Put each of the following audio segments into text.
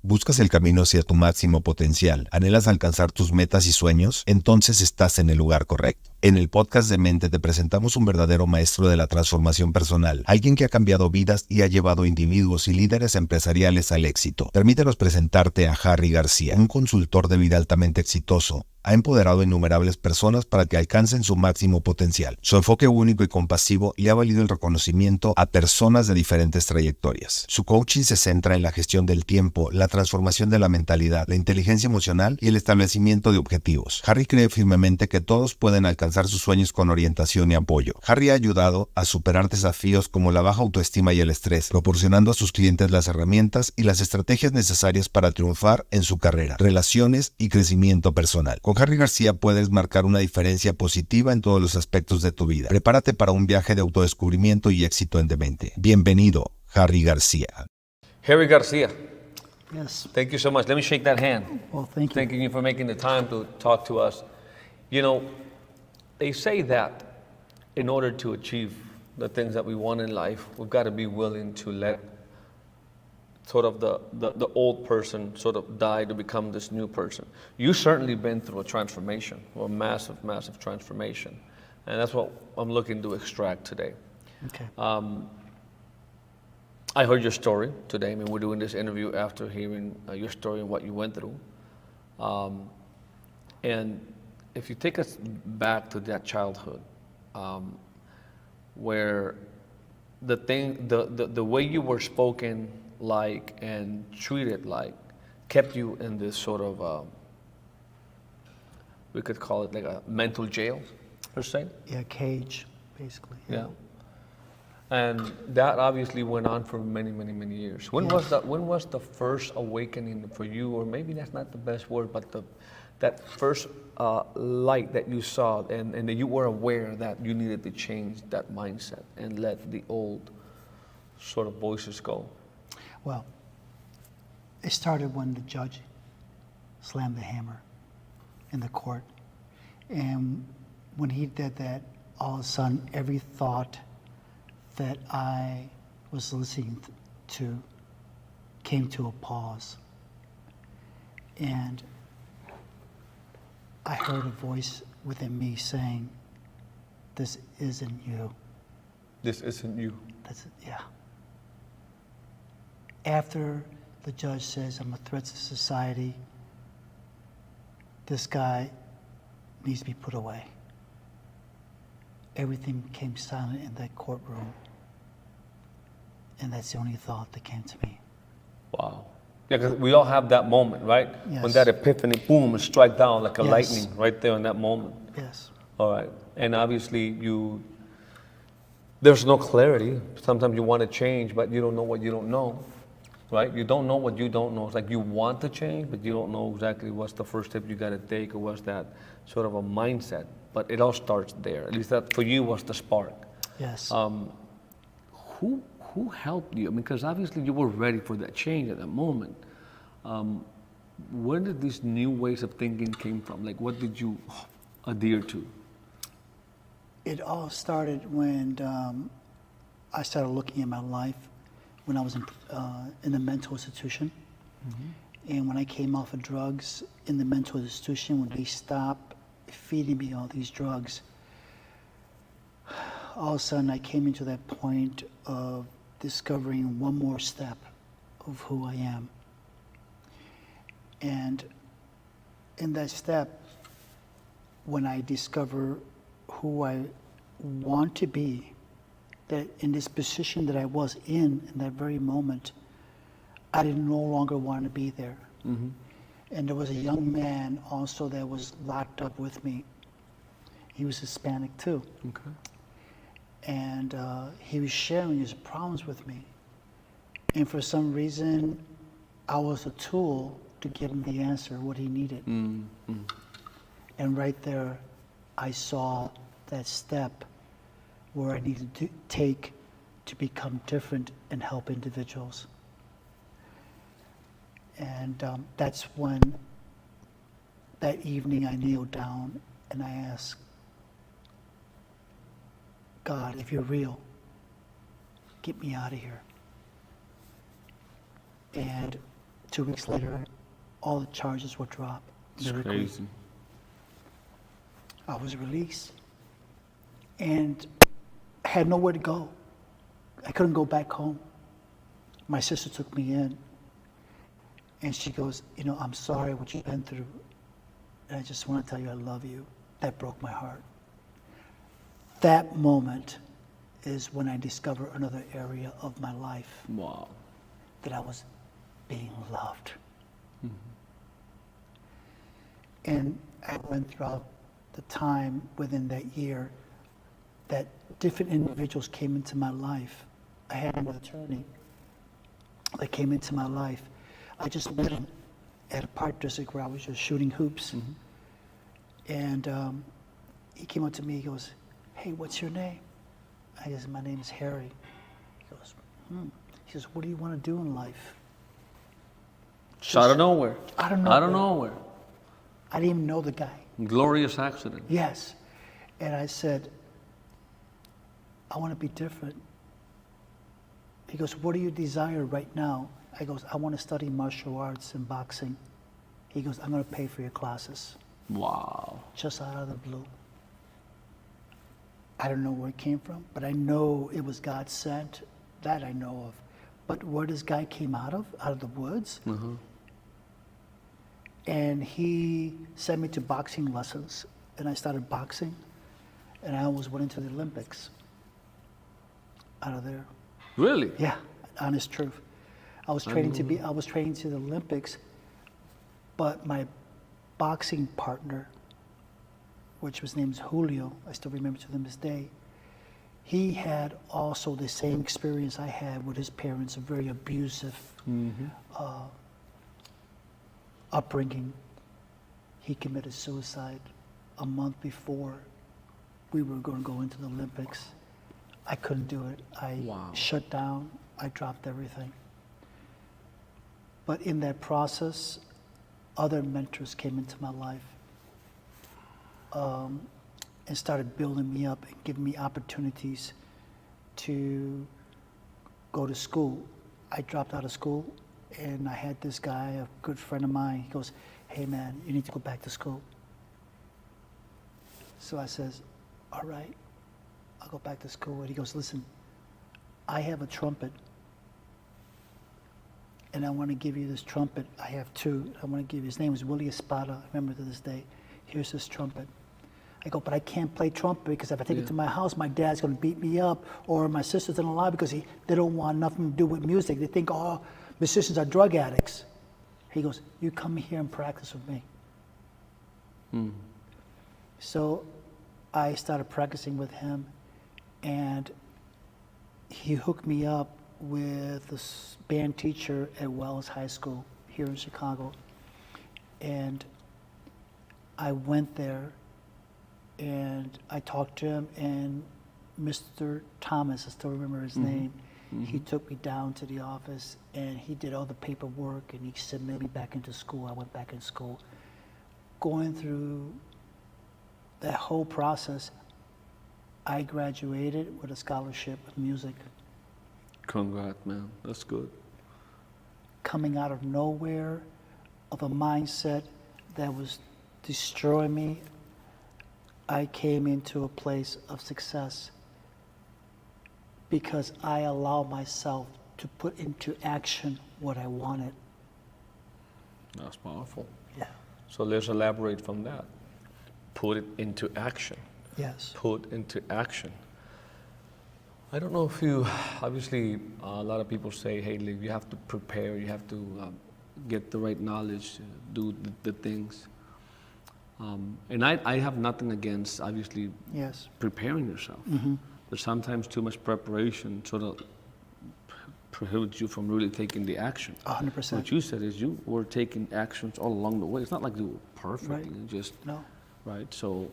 ¿Buscas el camino hacia tu máximo potencial? ¿Anhelas alcanzar tus metas y sueños? Entonces estás en el lugar correcto. En el podcast de Mente te presentamos un verdadero maestro de la transformación personal, alguien que ha cambiado vidas y ha llevado individuos y líderes empresariales al éxito. Permítenos presentarte a Harry García, un consultor de vida altamente exitoso. Ha empoderado a innumerables personas para que alcancen su máximo potencial. Su enfoque único y compasivo le ha valido el reconocimiento a personas de diferentes trayectorias. Su coaching se centra en la gestión del tiempo, la transformación de la mentalidad, la inteligencia emocional y el establecimiento de objetivos. Harry cree firmemente que todos pueden alcanzar sus sueños con orientación y apoyo. Harry ha ayudado a superar desafíos como la baja autoestima y el estrés, proporcionando a sus clientes las herramientas y las estrategias necesarias para triunfar en su carrera, relaciones y crecimiento personal. Con Harry García puedes marcar una diferencia positiva en todos los aspectos de tu vida. Prepárate para un viaje de autodescubrimiento y éxito en mente. Bienvenido, Harry García. Harry Garcia. Yes. Thank you so much. Let me shake that hand. Well, thank you. Thanking you for making the time to talk to us. You know, they say that in order to achieve the things that we want in life, we've got to be willing to let sort of the old person sort of die to become this new person. You've certainly been through a transformation, a massive, massive transformation. And that's what I'm looking to extract today. Okay. I heard your story today. I mean, we're doing this interview after hearing your story and what you went through. And if you take us back to that childhood, where the way you were spoken like and treated like kept you in this sort of, we could call it like a mental jail, per se? Yeah, cage, basically. Yeah. And that obviously went on for many, many, many years. When was the first awakening for you, or maybe that's not the best word, but that first light that you saw and that you were aware that you needed to change that mindset and let the old sort of voices go? Well, it started when the judge slammed the hammer in the court. And when he did that, all of a sudden, every thought that I was listening to came to a pause. And I heard a voice within me saying, "This isn't you." This isn't you. That's it, yeah. After the judge says I'm a threat to society, this guy needs to be put away. Everything became silent in that courtroom. And that's the only thought that came to me. Wow. Yeah, because we all have that moment, right? Yes. When that epiphany, boom, strike down like a Yes. lightning right there in that moment. Yes. All right. And obviously there's no clarity. Sometimes you want to change, but you don't know what you don't know, right? You don't know what you don't know. It's like you want to change, but you don't know exactly what's the first step you got to take, or what's that sort of a mindset. But it all starts there. At least that for you was the spark. Yes. Who helped you? I mean, because obviously you were ready for that change at that moment. Where did these new ways of thinking came from? Like, what did you adhere to? It all started when I started looking at my life when I was in a mental institution. Mm-hmm. And when I came off of drugs in the mental institution, when they stopped feeding me all these drugs, all of a sudden I came into that point of discovering one more step of who I am. And in that step, when I discover who I want to be, that in this position that I was in that very moment, I didn't no longer want to be there. Mm-hmm. And there was a young man also that was locked up with me. He was Hispanic too. Okay. And he was sharing his problems with me. And for some reason, I was a tool to give him the answer, what he needed. Mm-hmm. And right there, I saw that step where I needed to take to become different and help individuals. And that's when, that evening, I kneeled down and I asked, God, if you're real, get me out of here. And 2 weeks later, all the charges were dropped. It's crazy. I was released and had nowhere to go. I couldn't go back home. My sister took me in and she goes, you know, I'm sorry what you've been through. And I just want to tell you I love you. That broke my heart. That moment is when I discovered another area of my life. Wow. That I was being loved. Mm-hmm. And I went throughout the time within that year that different individuals came into my life. I had an attorney that came into my life. I just met him at a park district where I was just shooting hoops. Mm-hmm. And he came up to me, he goes, hey, what's your name? I said, my name is Harry. He goes, He says, what do you want to do in life? Just out of nowhere. Out of nowhere. Out of nowhere. I didn't even know the guy. Glorious accident. Yes. And I said, I want to be different. He goes, what do you desire right now? I goes, I want to study martial arts and boxing. He goes, I'm going to pay for your classes. Wow. Just out of the blue. I don't know where it came from, but I know it was God sent. That I know of. But where this guy came out of the woods, mm-hmm. and he sent me to boxing lessons, and I started boxing, and I almost went into the Olympics out of there. Really? Yeah, honest truth. I was training to the Olympics, but my boxing partner, which was named Julio, I still remember to this day, he had also the same experience I had with his parents, a very abusive upbringing. He committed suicide a month before we were going to go into the Olympics. I couldn't do it. I shut down. I dropped everything. But in that process, other mentors came into my life and started building me up and giving me opportunities to go to school. I dropped out of school, and I had this guy, a good friend of mine, he goes, hey man, you need to go back to school. So I says, all right, I'll go back to school. And he goes, listen, I have a trumpet, and I want to give you this trumpet. I have two. I want to give you, his name is Willie Espada. I remember to this day. Here's this trumpet. I go, but I can't play trumpet because if I take it to my house, my dad's going to beat me up, or my sisters don't allow because they don't want nothing to do with music. They think, oh, musicians are drug addicts. He goes, you come here and practice with me. So I started practicing with him, and he hooked me up with this band teacher at Wells High School here in Chicago. And I went there and I talked to him, and Mr. Thomas, I still remember his name, he took me down to the office and he did all the paperwork and he submitted me back into school. I went back in school. Going through that whole process, I graduated with a scholarship of music. Congrats, man. That's good. Coming out of nowhere, of a mindset that was destroying me, I came into a place of success because I allowed myself to put into action what I wanted. That's powerful. Yeah. So let's elaborate from that. Put it into action. Yes. Put into action. I don't know if you, obviously, a lot of people say, hey, you have to prepare, you have to get the right knowledge, do the things. And I have nothing against, obviously, preparing yourself. There's sometimes too much preparation sort of prohibits you from really taking the action. 100%. What you said is you were taking actions all along the way. It's not like you were perfectly, No. Right? So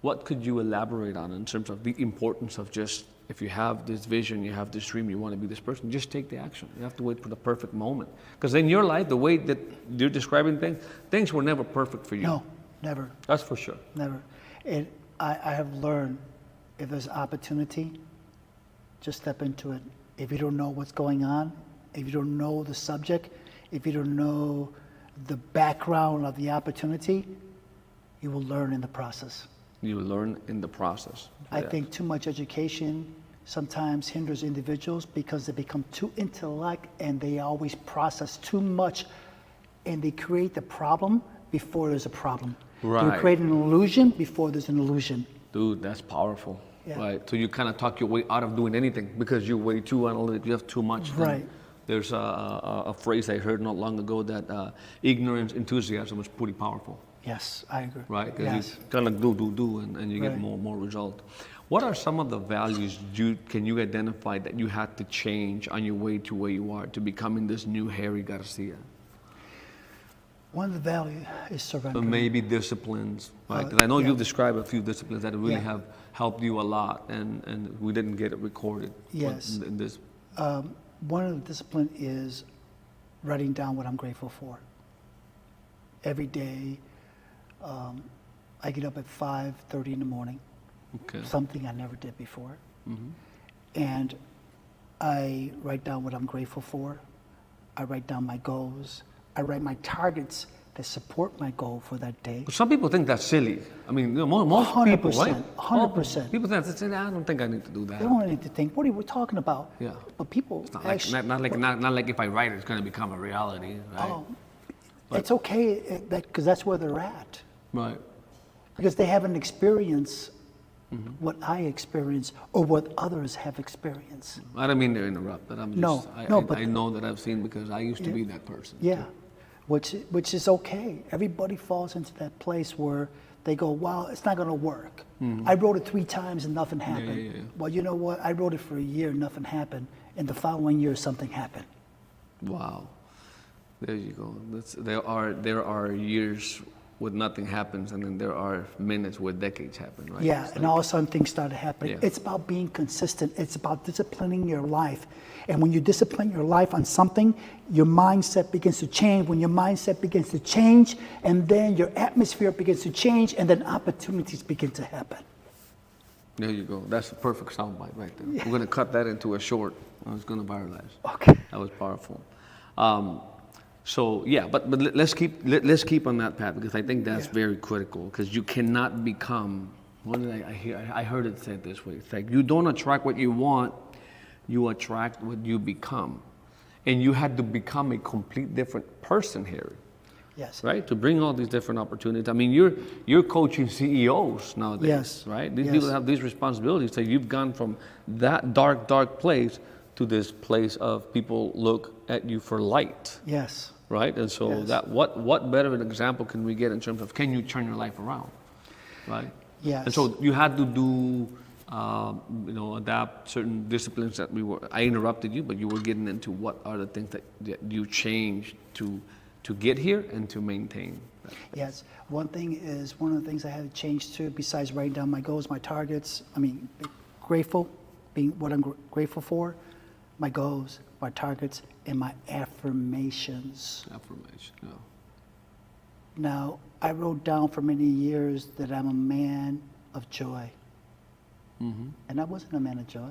what could you elaborate on in terms of the importance of just, if you have this vision, you have this dream, you want to be this person, just take the action. You have to wait for the perfect moment. Because in your life, the way that you're describing things were never perfect for you. No, never. That's for sure. Never. And I have learned, if there's opportunity, just step into it. If you don't know what's going on, If you don't know the subject, if you don't know the background of the opportunity, you will learn in the process. You learn in the process. I Yeah. think too much education sometimes hinders individuals because they become too intellect and they always process too much and they create the problem before there's a problem. Right. They create an illusion before there's an illusion. Dude, that's powerful. Yeah. Right. So you kind of talk your way out of doing anything because you're way too analytic. You have too much. Right. There's a phrase I heard not long ago that ignorance enthusiasm is pretty powerful. Yes, I agree. Right? Because Yes. you kind of do, and you get Right. more result. What are some of the values can you identify that you had to change on your way to where you are to becoming this new Harry Garcia? One of the values is surrender. So maybe disciplines, right? 'Cause I know yeah. you've described a few disciplines that really Yeah. have helped you a lot, and we didn't get it recorded. Yes. In this. One of the discipline is writing down what I'm grateful for. Every day, I get up at 5:30 in the morning, Okay. something I never did before. Mm-hmm. And I write down what I'm grateful for. I write down my goals. I write my targets that support my goal for that day. Some people think that's silly. I mean, you know, most people, right? 100%. People think that's silly. I don't think I need to do that. They don't need to think, what are we talking about? Yeah. But people It's not like, not like if I write it, it's going to become a reality, right? oh, it's okay because that's where they're at. Right. Because they haven't experienced what I experienced or what others have experienced. I don't mean to interrupt, but I'm just, No, but I know that I've seen because I used to be that person. Yeah, which is okay. Everybody falls into that place where they go, wow, it's not going to work. I wrote it 3 times and nothing happened. yeah. Well, you know what? I wrote it for a year, nothing happened. And the following year, something happened. Wow. There you go. There are years where nothing happens, and then there are minutes where decades happen, right? Yeah, It's and all of a sudden things started happening. Yeah. It's about being consistent. It's about disciplining your life. And when you discipline your life on something, your mindset begins to change. When your mindset begins to change, and then your atmosphere begins to change, and then opportunities begin to happen. There you go. That's a perfect soundbite right there. We're going to cut that into a short. I was going to viralize. Okay. That was powerful. So yeah, but let's keep on that path because I think that's Yeah. very critical because you cannot become. What did I hear? I heard it said this way. It's like you don't attract what you want, you attract what you become, and you had to become a complete different person, Harry. Yes. Right, to bring all these different opportunities. I mean, you're coaching CEOs nowadays, Yes. right? These Yes. people have these responsibilities. So you've gone from that dark place to this place of people look at you for light, Yes. right? And so Yes. that what better of an example can we get in terms of can you turn your life around, right? Yes. And so you had to do, adapt certain disciplines that I interrupted you, but you were getting into what are the things that you changed to get here and to maintain that. Yes. One of the things I had to change too, besides writing down my goals, my targets, being what I'm grateful for, my goals, my targets, and my affirmations. Affirmation, yeah. Now, I wrote down for many years that I'm a man of joy. And I wasn't a man of joy.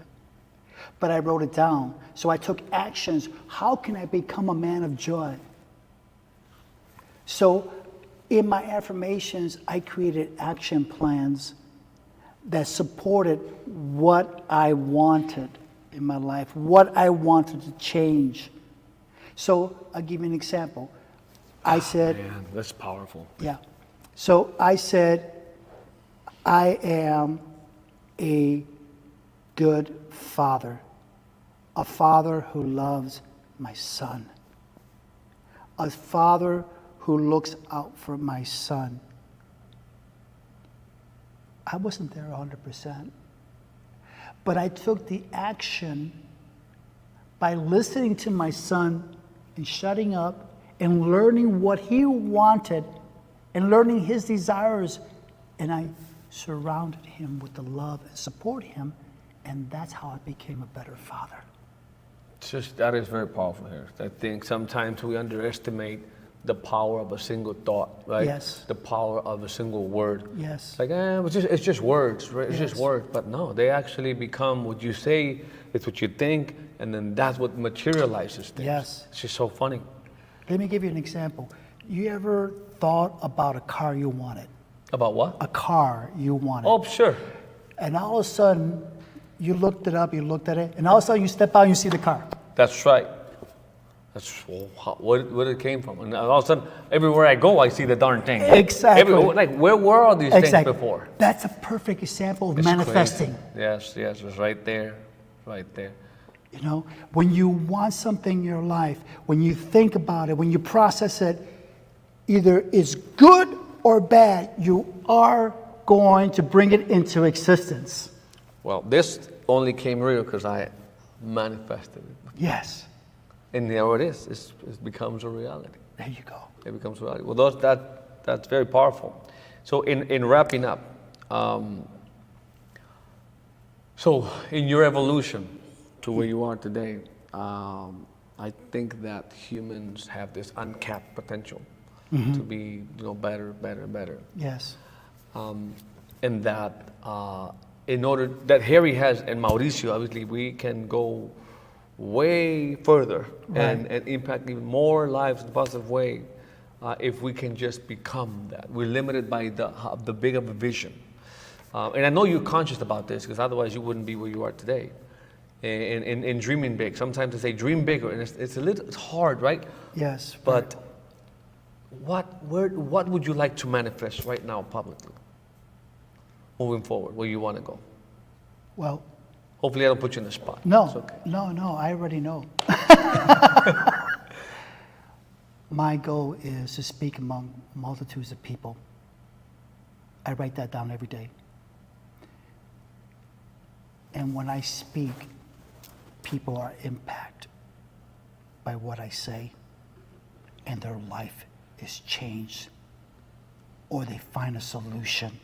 But I wrote it down. So I took actions. How can I become a man of joy? So in my affirmations, I created action plans that supported what I wanted in my life, what I wanted to change. So I'll give you an example. I said, Man, that's powerful. yeah. So I said, I am a good father, a father who loves my son, a father who looks out for my son. I wasn't there 100%, but I took the action by listening to my son and shutting up and learning what he wanted and learning his desires, and I surrounded him with the love and support him, and that's how I became a better father. That is very powerful here. I think sometimes we underestimate the power of a single thought, right? Yes. The power of a single word. Yes. Like, it's just words, right? It's just Yes. words. But no, they actually become what you say, it's what you think, and then that's what materializes things. Yes. It's just so funny. Let me give you an example. You ever thought about a car you wanted? About what? A car you wanted. Oh, sure. And all of a sudden, you looked it up, you looked at it, and all of a sudden you step out and you see the car. That's right. That's where it came from. And all of a sudden, everywhere I go, I see the darn thing. Exactly. Like, where were all these things before? That's a perfect example of It's manifesting. crazy. Yes, it's right there. Right there. You know, when you want something in your life, when you think about it, when you process it, either it's good or bad, you are going to bring it into existence. Well, this only came real because I manifested it. Yes. And there it is. It becomes a reality. There you go. It becomes a reality. Well, that's very powerful. So in wrapping up, so in your evolution to where you are today, I think that humans have this uncapped potential to be, better. Yes. And that in order that Harry has and Mauricio, obviously, we can go way further and impact even more lives in a positive way if we can just become that. We're limited by the big of a vision. And I know you're conscious about this because otherwise you wouldn't be where you are today. And dreaming big. Sometimes they say dream bigger, and it's hard, right? Yes. But what would you like to manifest right now publicly? Moving forward, where you want to go? Well, hopefully I don't put you in the spot. no, It's okay. no, I already know. My goal is to speak among multitudes of people. I write that down every day. And when I speak, people are impacted by what I say, and their life is changed, or they find a solution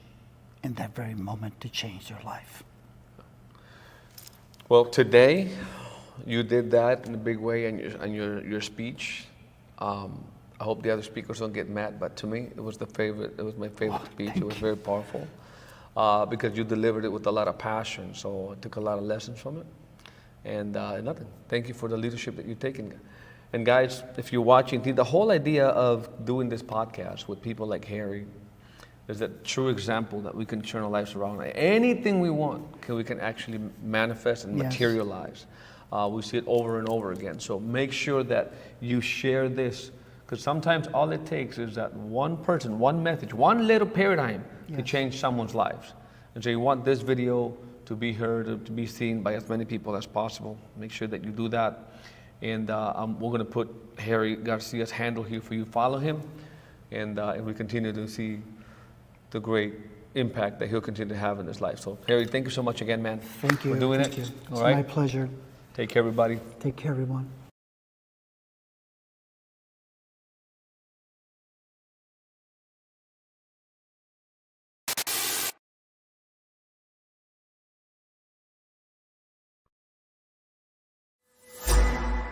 in that very moment to change their life. Well, today you did that in a big way in your speech. I hope the other speakers don't get mad, but to me, it was my favorite speech. It was very powerful because you delivered it with a lot of passion. So I took a lot of lessons from it, and nothing. Thank you for the leadership that you've taken. And guys, if you're watching, the whole idea of doing this podcast with people like Harry is a true example that we can turn our lives around. Anything we want, we can actually manifest and materialize. We see it over and over again. So make sure that you share this, because sometimes all it takes is that one person, one message, one little paradigm to change someone's lives. And so you want this video to be heard, to be seen by as many people as possible. Make sure that you do that. And we're going to put Harry Garcia's handle here for you. Follow him, and we continue to see the great impact that he'll continue to have in his life. So, Harry, thank you so much again, man. Thank you. For doing Thank it. you. All It's right. my pleasure. Take care, everybody. Take care, everyone.